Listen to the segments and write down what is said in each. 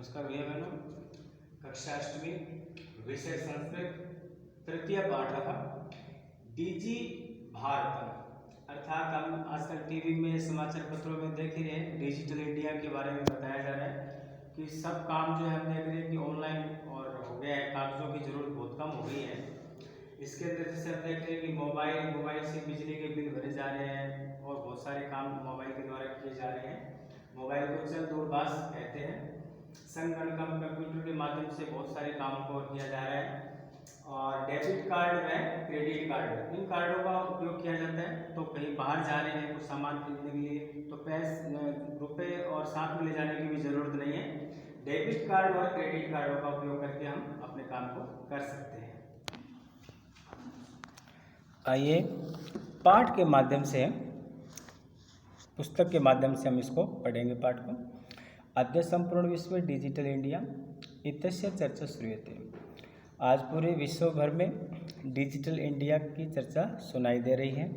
नमस्कार भैया बहनों, कक्षा अष्टमी विषय संस्कृत तृतीय पाठः डीजी भारत। अर्थात हम आजकल टीवी में समाचार पत्रों में देख ही रहे हैं, डिजिटल इंडिया के बारे में बताया जा रहा है कि सब काम जो है हम देख रहे हैं कि ऑनलाइन और हो गया है, कागजों की जरूरत बहुत कम हो गई है। इसके अंदर जैसे हम देख रहे हैं कि मोबाइल से बिजली के बिल भरे जा रहे हैं और बहुत सारे काम मोबाइल के द्वारा किए जा रहे हैं। मोबाइल को चल दूरभाष कहते हैं। संगणक कंप्यूटर के माध्यम से बहुत सारे कामों को किया जा रहा है। और डेबिट कार्ड व क्रेडिट कार्ड, इन कार्डों का उपयोग किया जाता है। तो कहीं बाहर जा रहे हैं कुछ सामान खरीदने के लिए तो रुपए और साथ में ले जाने की भी जरूरत नहीं है। डेबिट कार्ड और क्रेडिट कार्डों का उपयोग करके हम अपने काम को कर सकते हैं। आइए पाठ के माध्यम से, पुस्तक के माध्यम से हम इसको पढ़ेंगे। पाठ को अद्य संपूर्ण विश्व डिजिटल इंडिया इत्यस्य चर्चा श्रूयते। आज पूरे विश्व भर में डिजिटल इंडिया की चर्चा सुनाई दे रही है।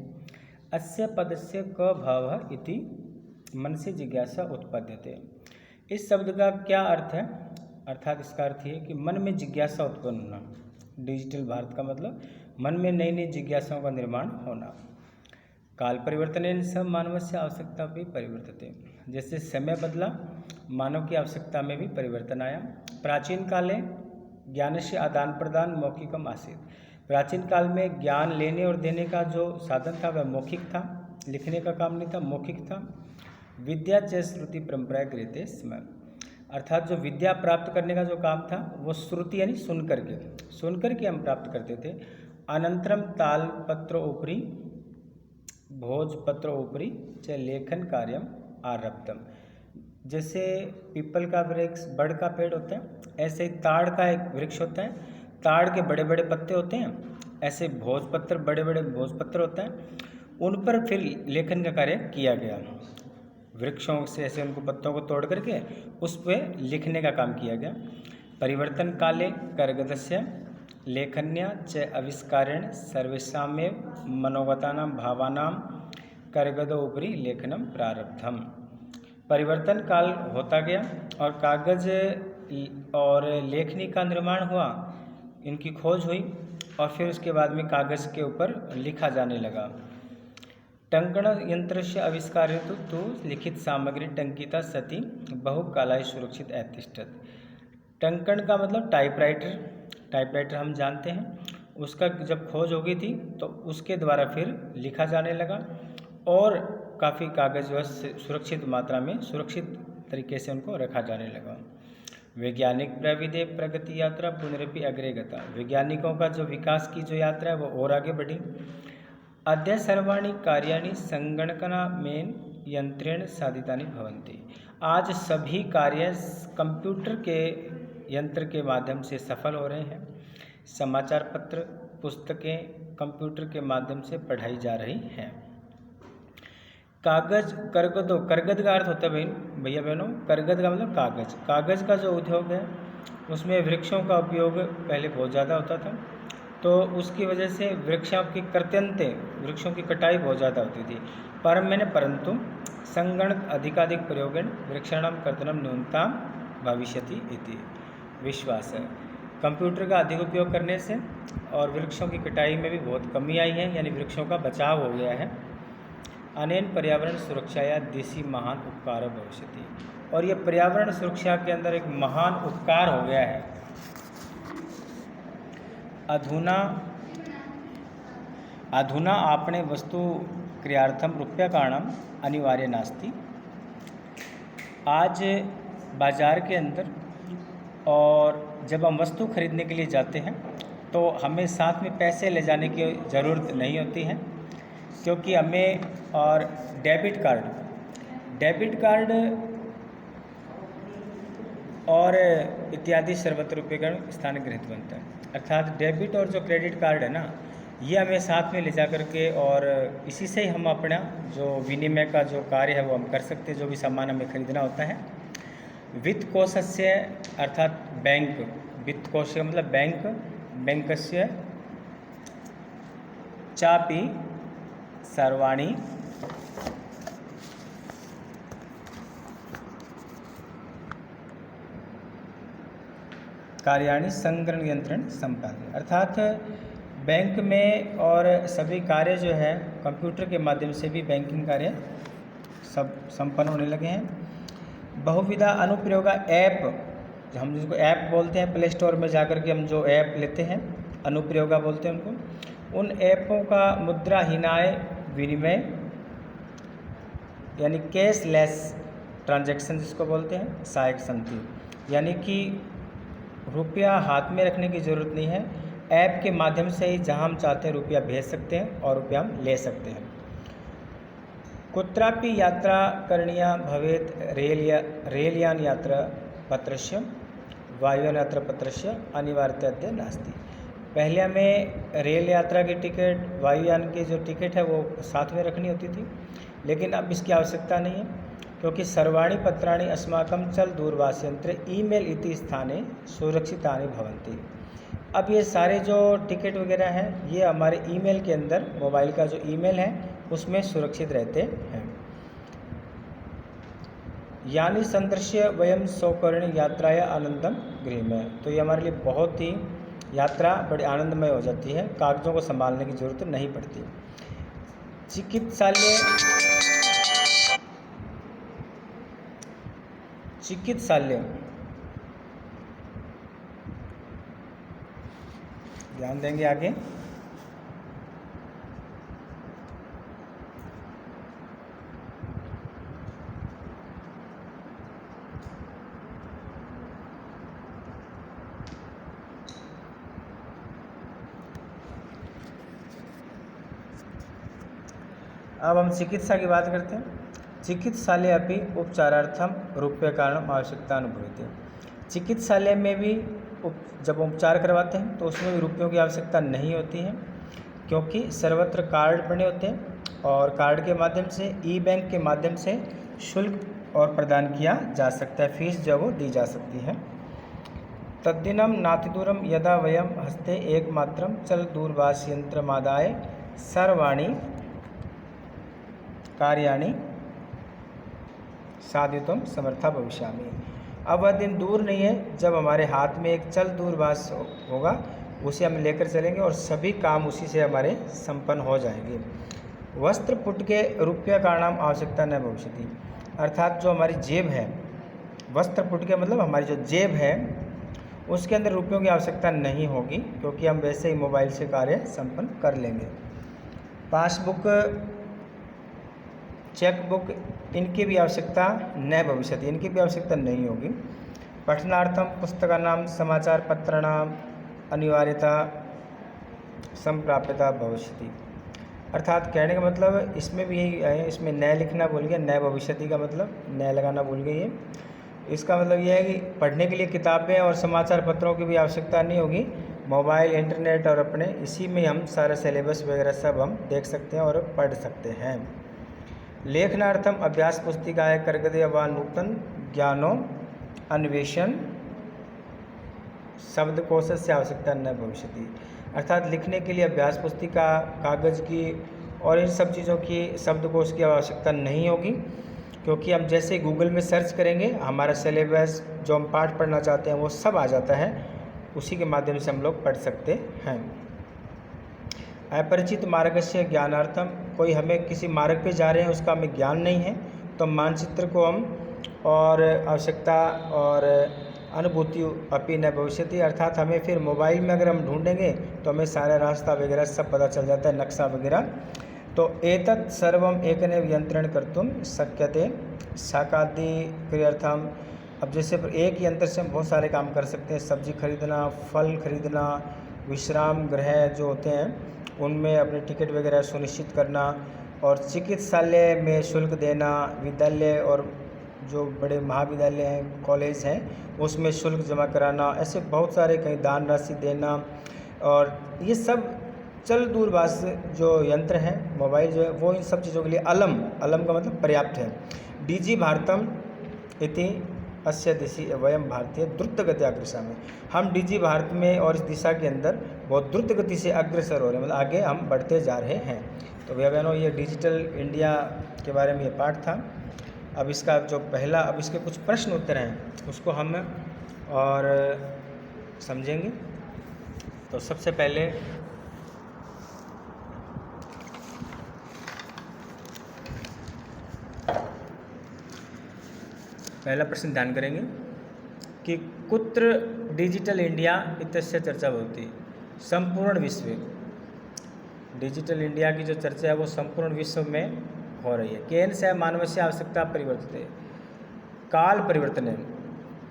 अस्य पदस्य क भावः इति मन से जिज्ञासा उत्पद्यते। इस शब्द का क्या अर्थ है? अर्थात इसका अर्थ है कि मन में जिज्ञासा उत्पन्न होना। डिजिटल भारत का मतलब मन में नई नई जिज्ञासाओं का निर्माण होना। काल परिवर्तनेन स मानवस्य आवश्यकता भी परिवर्तते। जैसे समय बदला, मानव की आवश्यकता में भी परिवर्तन आया। प्राचीन काले ज्ञान से आदान प्रदान मौखिकम आसीत्। प्राचीन काल में ज्ञान लेने और देने का जो साधन था वह मौखिक था, लिखने का काम नहीं था, मौखिक था। विद्या च श्रुति परंपरा गृह्यते स्म। अर्थात जो विद्या प्राप्त करने का जो काम था वो श्रुति यानी सुन करके हम प्राप्त करते थे। अनंतरम तालपत्र उपरि भोजपत्र उपरि च लेखन कार्यम आरब्धम। जैसे पीपल का वृक्ष, बड़ का पेड़ होता है, ऐसे ही ताड़ का एक वृक्ष होता है, ताड़ के बड़े बड़े पत्ते होते हैं, ऐसे भोजपत्र, बड़े बड़े भोजपत्र होता है, उन पर फिर लेखन का कार्य किया गया। वृक्षों से ऐसे उनको पत्तों को तोड़ करके उस पर लिखने का काम किया गया। परिवर्तन काले करगदस्य लेखन्या च आविष्कारेण सर्वेषामेव मनोगतानां भावानां करगदो उपरि लेखनम प्रारब्धम। परिवर्तन काल होता गया और कागज और लेखनी का निर्माण हुआ, इनकी खोज हुई और फिर उसके बाद में कागज के ऊपर लिखा जाने लगा। टंकण यंत्र से आविष्कार हेतु तो लिखित सामग्री टंकिता सती बहुकालाय सुरक्षित अतिष्ठत। टंकण का मतलब टाइपराइटर हम जानते हैं। उसका जब खोज हो गई थी तो उसके द्वारा फिर लिखा जाने लगा और काफ़ी कागज व सुरक्षित मात्रा में, सुरक्षित तरीके से उनको रखा जाने लगा। वैज्ञानिक प्रविधि प्रगति यात्रा पुनरपि अग्रे गता। वैज्ञानिकों का जो विकास की जो यात्रा है वो और आगे बढ़ी। अद्य सर्वाणि कार्याणि संगणकमेन यंत्रेण साधितानि भवन्ति। आज सभी कार्य कंप्यूटर के यंत्र के माध्यम से सफल हो रहे हैं। समाचार पत्र, पुस्तकें कंप्यूटर के माध्यम से पढ़ाई जा रही हैं। कागज करगदो, करगद का अर्थ होता है भैया बहनों, करगद का मतलब कागज। कागज का जो उद्योग है उसमें वृक्षों का उपयोग पहले बहुत ज़्यादा होता था, तो उसकी वजह से वृक्षों की कटाई बहुत ज़्यादा होती थी। परंतु संगणक अधिकाधिक प्रयोगेण वृक्षाणां कर्तनम न्यूनता भविष्यति इति विश्वास है। कंप्यूटर का अधिक उपयोग करने से और वृक्षों की कटाई में भी बहुत कमी आई है, यानी वृक्षों का बचाव हो गया है। अनेन पर्यावरण सुरक्षाया दिशि महान उपकार भविष्यति। और ये पर्यावरण सुरक्षा के अंदर एक महान उपकार हो गया है। अधुना आपणे वस्तु क्रियार्थम रूप्यकाणाम अनिवार्य नास्ति। आज बाजार के अंदर और जब हम वस्तु खरीदने के लिए जाते हैं तो हमें साथ में पैसे ले जाने की ज़रूरत नहीं होती है, क्योंकि हमें और डेबिट कार्ड और इत्यादि सर्वत्र रूपीकरण स्थान गृहीत बनता है। अर्थात डेबिट और जो क्रेडिट कार्ड है ना, ये हमें साथ में ले जा करके और इसी से ही हम अपना जो विनिमय का जो कार्य है वो हम कर सकते हैं, जो भी सामान हमें खरीदना होता है। वित्त कोशस्य अर्थात बैंक, वित्त कोश मतलब बैंकस्य चापि सर्वाणि कार्याणि संग्रहण नियंत्रण संपादन, अर्थात बैंक में और सभी कार्य जो है कंप्यूटर के माध्यम से भी बैंकिंग कार्य सब संपन्न होने लगे हैं। बहुविधा अनुप्रयोगा ऐप, जो हम जिसको ऐप बोलते हैं, प्ले स्टोर में जाकर के हम जो ऐप लेते हैं अनुप्रयोगा बोलते हैं उनको, उन ऐपों का मुद्राहीनाय विनिमय यानी कैशलेस ट्रांजैक्शन जिसको बोलते हैं सहायक संति, यानी कि रुपया हाथ में रखने की ज़रूरत नहीं है, ऐप के माध्यम से ही जहां हम चाहते हैं रुपया भेज सकते हैं और रुपया हम ले सकते हैं। कुत्रापि यात्रा करणीया भवेत् रेलयान यात्रा पत्रस्य वायुयान यात्रा पत्रस्य अनिवार्यता नास्ति। पहले हमें रेल यात्रा की टिकट, वायुयान की जो टिकट है वो साथ में रखनी होती थी, लेकिन अब इसकी आवश्यकता नहीं है, क्योंकि सर्वाणि पत्राणि अस्माकं चल दूरभाषयंत्रे ईमेल इति स्थाने सुरक्षितानि भवन्ति। अब ये सारे जो टिकट वगैरह हैं ये हमारे ईमेल के अंदर, मोबाइल का जो ईमेल है उसमें सुरक्षित रहते हैं। यानी संदृश्य वयम सौकर्णी यात्राया आनंदम गृह में, तो ये हमारे लिए बहुत ही यात्रा बड़ी आनंदमय हो जाती है, कागज़ों को संभालने की जरूरत नहीं पड़ती। चिकित्सालय ध्यान देंगे आगे। अब हम चिकित्सा की बात करते हैं। चिकित्सालय अपि उपचारार्थम रूप्यकारणम आवश्यकता अनुभूयते। चिकित्सालय में भी जब उपचार करवाते हैं तो उसमें भी रुपयों की आवश्यकता नहीं होती है, क्योंकि सर्वत्र कार्ड बने होते हैं और कार्ड के माध्यम से, ई बैंक के माध्यम से शुल्क और प्रदान किया जा सकता है, फीस जो वो दी जा सकती है। तद्दिनम नातिदूरम यदा वयम हस्ते एकमात्रम चल दूरभाषयंत्रमादाय सर्वाणि कार्याणि साधितुम समर्था भविष्यामि। अब वह दिन दूर नहीं है जब हमारे हाथ में एक चल दूरभाष होगा, उसे हम लेकर चलेंगे और सभी काम उसी से हमारे संपन्न हो जाएंगे। वस्त्र पुट के रुपया का नाम आवश्यकता न भविष्यति, अर्थात जो हमारी जेब है, वस्त्र पुट के मतलब हमारी जो जेब है उसके अंदर रुपयों की आवश्यकता नहीं होगी, क्योंकि हम वैसे ही मोबाइल से कार्य संपन्न कर लेंगे। पासबुक, चेकबुक, इनकी भी आवश्यकता न भविष्यति, इनकी भी आवश्यकता नहीं होगी। पठनार्थम पुस्तकानाम समाचार पत्राणाम अनिवार्यता संप्राप्यता भविष्यति, अर्थात कहने का मतलब इसमें भी यही है, इसमें न लिखना भूल गया, न भविष्यति का मतलब न लगाना भूल गई है। इसका मतलब यह है कि पढ़ने के लिए किताबें और समाचार पत्रों की भी आवश्यकता नहीं होगी, मोबाइल, इंटरनेट और अपने इसी में हम सारा सिलेबस वगैरह सब हम देख सकते हैं और पढ़ सकते हैं। लेखनार्थम अभ्यास पुस्तिकाएँ कर्गदय व नूतन ज्ञानों अन्वेषण शब्दकोश से आवश्यकता न भविष्यति, अर्थात लिखने के लिए अभ्यास पुस्तिका, कागज़ की और इन सब चीज़ों की शब्दकोश की आवश्यकता नहीं होगी, क्योंकि हम जैसे गूगल में सर्च करेंगे हमारा सिलेबस जो हम पाठ पढ़ना चाहते हैं वो सब आ जाता है, उसी के माध्यम से हम लोग पढ़ सकते हैं। अपरिचित मार्ग से ज्ञानार्थम, कोई हमें किसी मार्ग पे जा रहे हैं उसका हमें ज्ञान नहीं है तो मानचित्र को हम और आवश्यकता और अनुभूति अपि न भविष्यति, अर्थात हमें फिर मोबाइल में अगर हम ढूंढेंगे तो हमें सारा रास्ता वगैरह सब पता चल जाता है, नक्शा वगैरह। तो एतत् सर्वम एकनेव यंत्रण कर्तुम शक्यते शाकादि क्रियार्थम, अब जैसे एक यंत्र से हम बहुत सारे काम कर सकते हैं, सब्जी खरीदना, फल खरीदना, विश्राम गृह जो होते हैं उनमें अपने टिकट वगैरह सुनिश्चित करना, और चिकित्सालय में शुल्क देना, विद्यालय और जो बड़े महाविद्यालय हैं, कॉलेज हैं उसमें शुल्क जमा कराना, ऐसे बहुत सारे, कहीं दान राशि देना, और ये सब चल दूरभाष जो यंत्र है, मोबाइल जो है वो इन सब चीज़ों के लिए अलम का मतलब पर्याप्त है। डीजी भारतम इति अस्य दिशि वयम भारतीय द्रुत गति अग्रसर में, हम डीजी भारत में और इस दिशा के अंदर बहुत द्रुत गति से अग्रसर हो रहे हैं, मतलब आगे हम बढ़ते जा रहे हैं। तो भैया बहनों, ये डिजिटल इंडिया के बारे में ये पाठ था। अब इसका जो पहला, अब इसके कुछ प्रश्न उत्तर हैं उसको हम और समझेंगे। तो सबसे पहले पहला प्रश्न ध्यान करेंगे कि कुत्र डिजिटल इंडिया इत्यस्य चर्चा होती। संपूर्ण विश्व, डिजिटल इंडिया की जो चर्चा है वो संपूर्ण विश्व में हो रही है। केन से मानवस्य आवश्यकता परिवर्तित है, काल परिवर्तन है,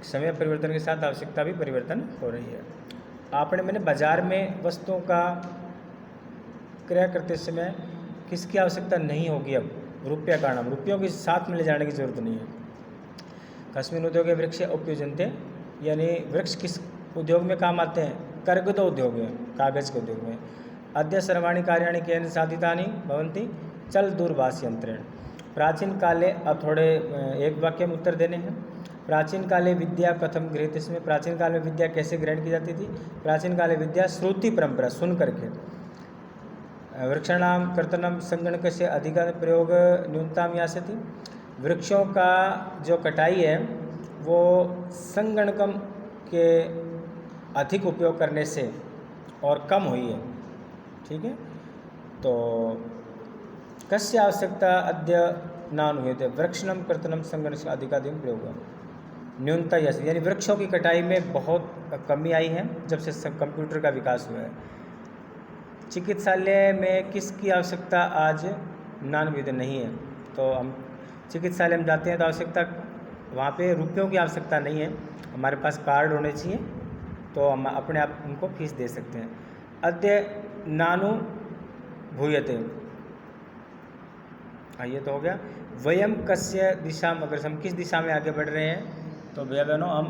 समय परिवर्तन के साथ आवश्यकता भी परिवर्तन हो रही है। आपने मैंने बाजार में वस्तुओं का क्रय करते समय किसकी आवश्यकता नहीं होगी, अब रुपया का नाम, रुपयों के साथ में ले जाने की जरूरत नहीं है। कस्मिन उद्योग वृक्ष उपयुजनते, यानी वृक्ष किस उद्योग में काम आते हैं, कर्गद उद्योग में, कागज के उद्योग में। अद्य सर्वाणी कार्याणि केन साधितानि भवन्ति चल दूरभाष यंत्रेण। प्राचीन काले, अब थोड़े एक वाक्य में उत्तर देने हैं। प्राचीन काले विद्या कथम गृहीत, इसमें प्राचीन काल में विद्या कैसे ग्रहण की जाती थी। प्राचीन काले विद्या श्रुति परंपरा, सुन करके। वृक्षाणाम कर्तनम संगणक से अधिक प्रयोग न्यूनताम यास्यति। वृक्षों का जो कटाई है वो संगणकम के अधिक उपयोग करने से और कम हुई है, ठीक है। तो कस्य आवश्यकता अद्य नानुभूयते, वृक्षणम कर्तनम संगणक से अधिकाधिक प्रयोग न्यूनता यास्यति, यानी वृक्षों की कटाई में बहुत कमी आई है जब से कंप्यूटर का विकास हुआ है। चिकित्सालय में किसकी आवश्यकता आज नानुभूयते नहीं है। तो हम चिकित्सालय में जाते हैं तो आवश्यकता, वहाँ पे रुपयों की आवश्यकता नहीं है, हमारे पास कार्ड होने चाहिए तो हम अपने आप उनको फीस दे सकते हैं। अद्य नानुभूयते, ये तो हो गया। वयम कस्य दिशा में, अगर हम किस दिशा में आगे बढ़ रहे हैं, तो भैया बहनों हम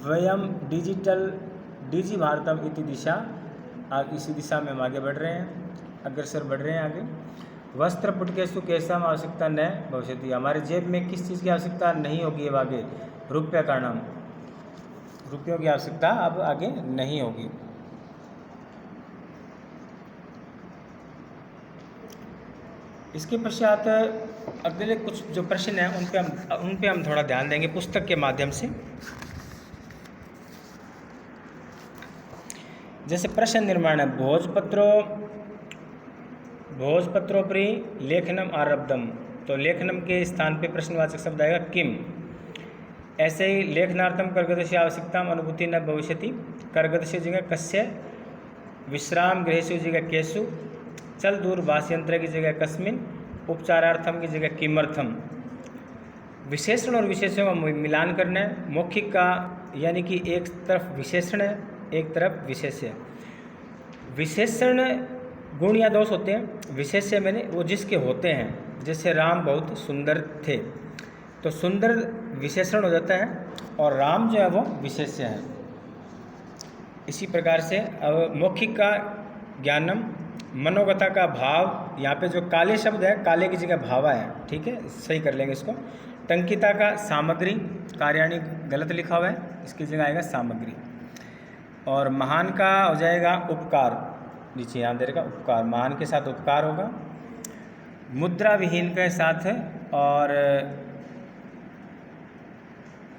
वयम डिजिटल डिजी भारतम इति दिशा, इसी दिशा में हम आगे बढ़ रहे हैं, अग्रसर बढ़ रहे हैं आगे। वस्त्र पुटकेशु कैसा आवश्यकता न भविष्यति, हमारे जेब में किस चीज़ की आवश्यकता नहीं होगी अब आगे, रुपया का नाम, रुपयों की आवश्यकता अब आगे नहीं होगी। इसके पश्चात अगले कुछ जो प्रश्न हैं उन पे हम थोड़ा ध्यान देंगे पुस्तक के माध्यम से। जैसे प्रश्न निर्माण है, भोजपत्रोपरि लेखनम आरब्धम, तो लेखनम के स्थान पे प्रश्नवाचक शब्द आएगा किम। ऐसे ही लेखनार्थम कर्गदस्य आवश्यकता अनुभूति न भविष्यति, कर्गदस्य जगह कस्य, विश्राम गृहेषु जगह केषु, चल दूरभाष यंत्र की जगह कस्मिन, उपचारार्थम की जगह किमर्थम। विशेषण और विशेषण का मिलान करना है। मौखिक का यानी कि एक तरफ विशेषण है एक तरफ विशेष्य है। विशेषण गुण या दोष होते हैं, विशेष्य मैंने वो जिसके होते हैं, जैसे राम बहुत सुंदर थे, तो सुंदर विशेषण हो जाता है और राम जो है वो विशेष्य है। इसी प्रकार से अब मौखिक का ज्ञानम, मनोगता का भाव, यहाँ पे जो काले शब्द है काले की जगह भावा है, ठीक है, सही कर लेंगे इसको। टंकिता का सामग्री, कार्याणी गलत लिखा हुआ है, इसकी जगह आएगा सामग्री। और महान का हो जाएगा उपकार, नीचे यहाँ दे रहेगा उपकार, महान के साथ उपकार होगा। मुद्रा विहीन के साथ है और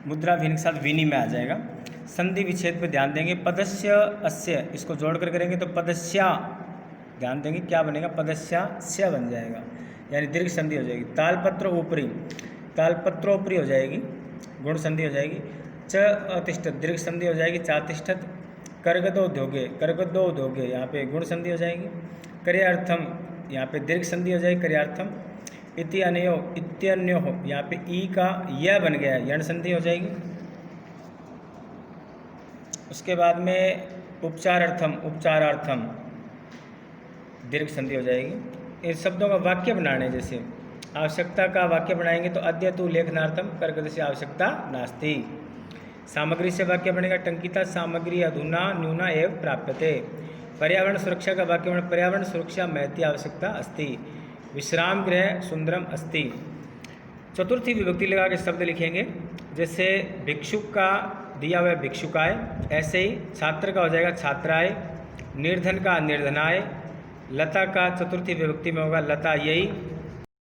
मुद्रा विहीन के साथ विनिमय आ जाएगा। संधि विच्छेद पे ध्यान देंगे। पदस्य अस्य, इसको जोड़कर करेंगे तो पदस्या, ध्यान देंगे क्या बनेगा, पदस्या स्य बन जाएगा, यानी दीर्घ संधि हो जाएगी। तालपत्र ऊपरी, तालपत्रोपरी हो जाएगी, गुण संधि हो जाएगी। च अतिष्ठत, दीर्घ संधि हो जाएगी, चातिष्ठत। कर्गदोद्योगे, कर्गदोद्योगे, यहाँ पे गुण संधि हो जाएगी। कर्यार्थम, यहाँ पे दीर्घ संधि हो जाएगी, कर्यार्थम। इति अनयो, इत्यन्यो, यहाँ पे ई का य बन गया है, यण संधि हो जाएगी। उसके बाद में उपचारार्थम, उपचारार्थम, दीर्घ संधि हो जाएगी। इन शब्दों का वाक्य बनाने, जैसे आवश्यकता का वाक्य बनाएंगे तो अद्य तु लेखनार्थम कर्गदस्य आवश्यकता नास्ति। सामग्री से वाक्य बनेगा, टंकिता सामग्री अधुना न्यूना एव प्राप्यते। पर्यावरण सुरक्षा का वाक्य बने, पर्यावरण सुरक्षा महती आवश्यकता अस्ति। विश्राम गृह सुंदरम अस्ति। चतुर्थी विभक्ति लगा के शब्द लिखेंगे, जैसे भिक्षुक का दिया हुआ भिक्षुकाय, ऐसे ही छात्र का हो जाएगा छात्राय, निर्धन का निर्धनाय, लता का चतुर्थी विभक्ति में होगा लता यही,